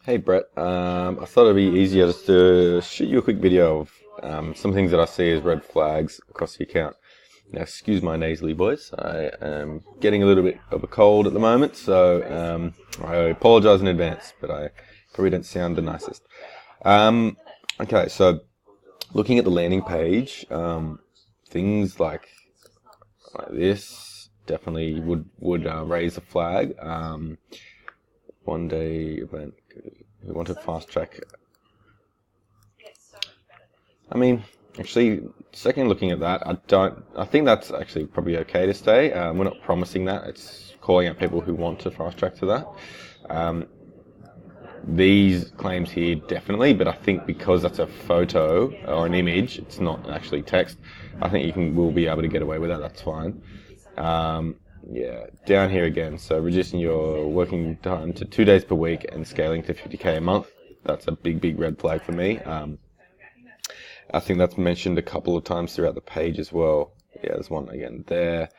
Hey Brett, I thought it'd be easier just to shoot you a quick video of some things that I see as red flags across the account. Now, excuse my nasally voice. I am getting a little bit of a cold at the moment, so I apologize in advance, but I probably don't sound the nicest. Um, okay, so looking at the landing page, things like this definitely would raise a flag. One day event. We want to fast track. I mean, actually, second looking at that, I think that's actually probably okay to stay. We're not promising that. It's calling out people who want to fast track to that. Um, these claims here definitely, but I think because that's a photo or an image, it's not actually text. I think we'll be able to get away with that. That's fine. Yeah, down here again. So reducing your working time to 2 days per week and scaling to 50K a month. That's a big red flag for me. I think that's mentioned a couple of times throughout the page as well. Yeah, there's one again there.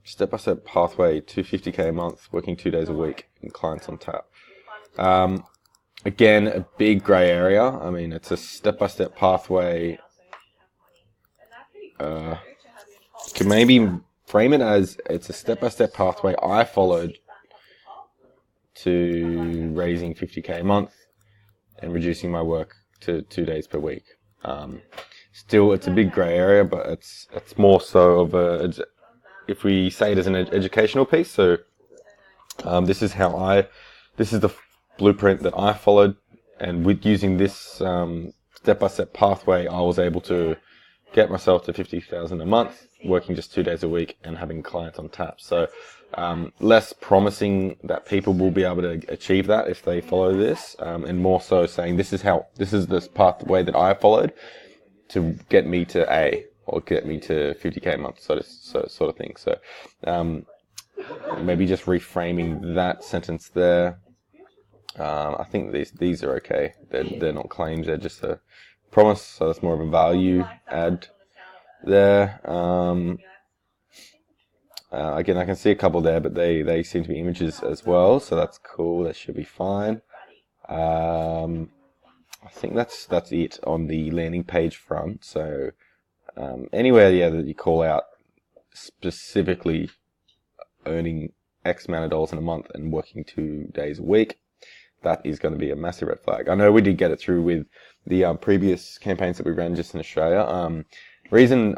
Step-by-step pathway to 50K a month, working 2 days a week, and clients on tap. Again, a big grey area. I mean, it's a step-by-step pathway. Can maybe frame it as it's a step-by-step pathway I followed to raising 50K a month and reducing my work to 2 days per week. Still, it's a big grey area, but it's more so of if we say it as an educational piece. So this is the blueprint that I followed, and with using this step-by-step pathway, I was able to get myself to 50,000 a month, working just 2 days a week and having clients on tap. So less promising that people will be able to achieve that if they follow this, and more so saying this is this pathway that I followed to get me to A or get me to 50K a month, sort of thing. So maybe just reframing that sentence there. I think these are okay. They're not claims. They're just a promise. So that's more of a value add there. Again, I can see a couple there, but they seem to be images as well. So that's cool. That should be fine. I think that's it on the landing page front. So anywhere that you call out specifically earning X amount of dollars in a month and working 2 days a week, that is going to be a massive red flag. I know we did get it through with the previous campaigns that we ran just in Australia. Reason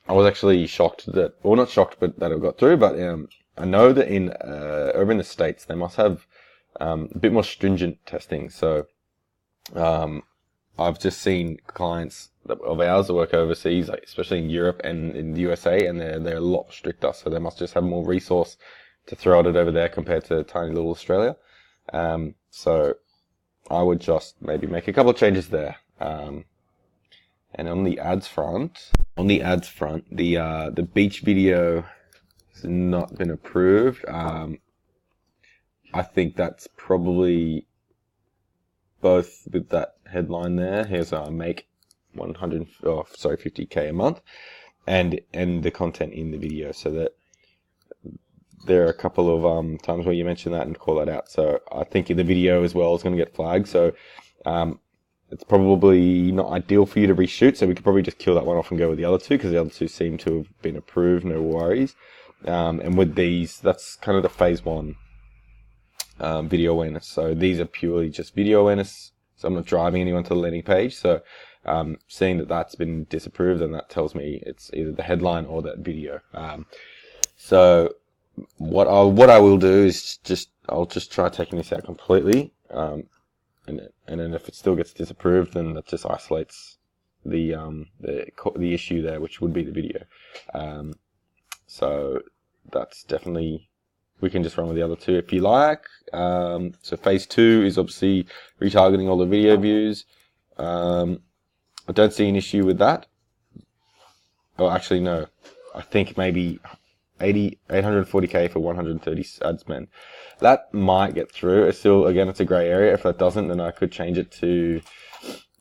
I was actually shocked not shocked, but that it got through. But I know that over in the States, they must have a bit more stringent testing. So I've just seen clients of ours that work overseas, like especially in Europe and in the USA, and they're a lot stricter. So they must just have more resource to throw at it over there compared to tiny little Australia. So I would just maybe make a couple of changes there. And on the ads front, the beach video has not been approved. I think that's probably both with that headline there. Here's make 50K a month, and the content in the video, so that there are a couple of times where you mention that and call that out. So I think in the video as well is going to get flagged. So it's probably not ideal for you to reshoot. So we could probably just kill that one off and go with the other two, because the other two seem to have been approved. No worries. And with these, that's kind of the phase one video awareness. So these are purely just video awareness. So I'm not driving anyone to the landing page. So seeing that that's been disapproved, and that tells me it's either the headline or that video. So what I will do is I'll just try taking this out completely, and then if it still gets disapproved, then that just isolates the issue there, which would be the video. So that's definitely, we can just run with the other two if you like. So phase 2 is obviously retargeting all the video views. I don't see an issue with that. Oh, actually no, I think maybe 840K for 130 ad spend. That might get through. It's still, again, it's a grey area. If that doesn't, then I could change it to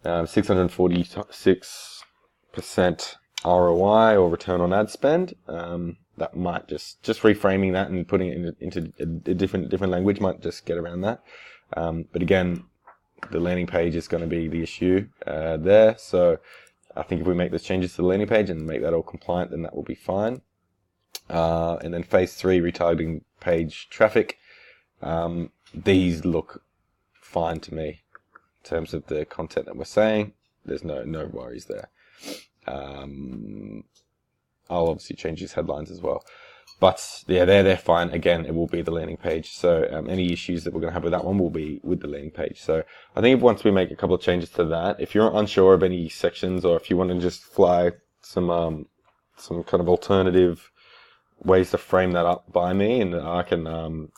646% ROI or return on ad spend. That might just reframing that and putting it into a different language might just get around that. But again, the landing page is going to be the issue there. So I think if we make those changes to the landing page and make that all compliant, then that will be fine. And then phase 3, retargeting page traffic. These look fine to me in terms of the content that we're saying. There's no worries there. I'll obviously change these headlines as well. But yeah, they're fine. Again, it will be the landing page. So any issues that we're going to have with that one will be with the landing page. So I think once we make a couple of changes to that, if you're unsure of any sections, or if you want to just fly some kind of alternative ways to frame that up by me, and I can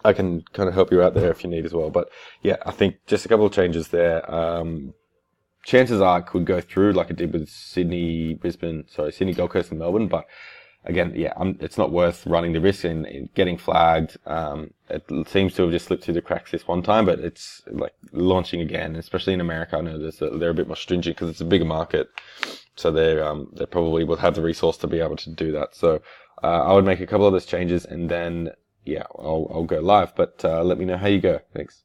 kind of help you out there if you need as well. But yeah, I think just a couple of changes there. Chances are it could go through like it did with Sydney, Gold Coast and Melbourne. But again, yeah, it's not worth running the risk in getting flagged. It seems to have just slipped through the cracks this one time, but it's like launching again, especially in America. I know they're a bit more stringent because it's a bigger market. So they probably will have the resource to be able to do that. So I would make a couple of those changes, and then yeah, I'll go live. But let me know how you go. Thanks.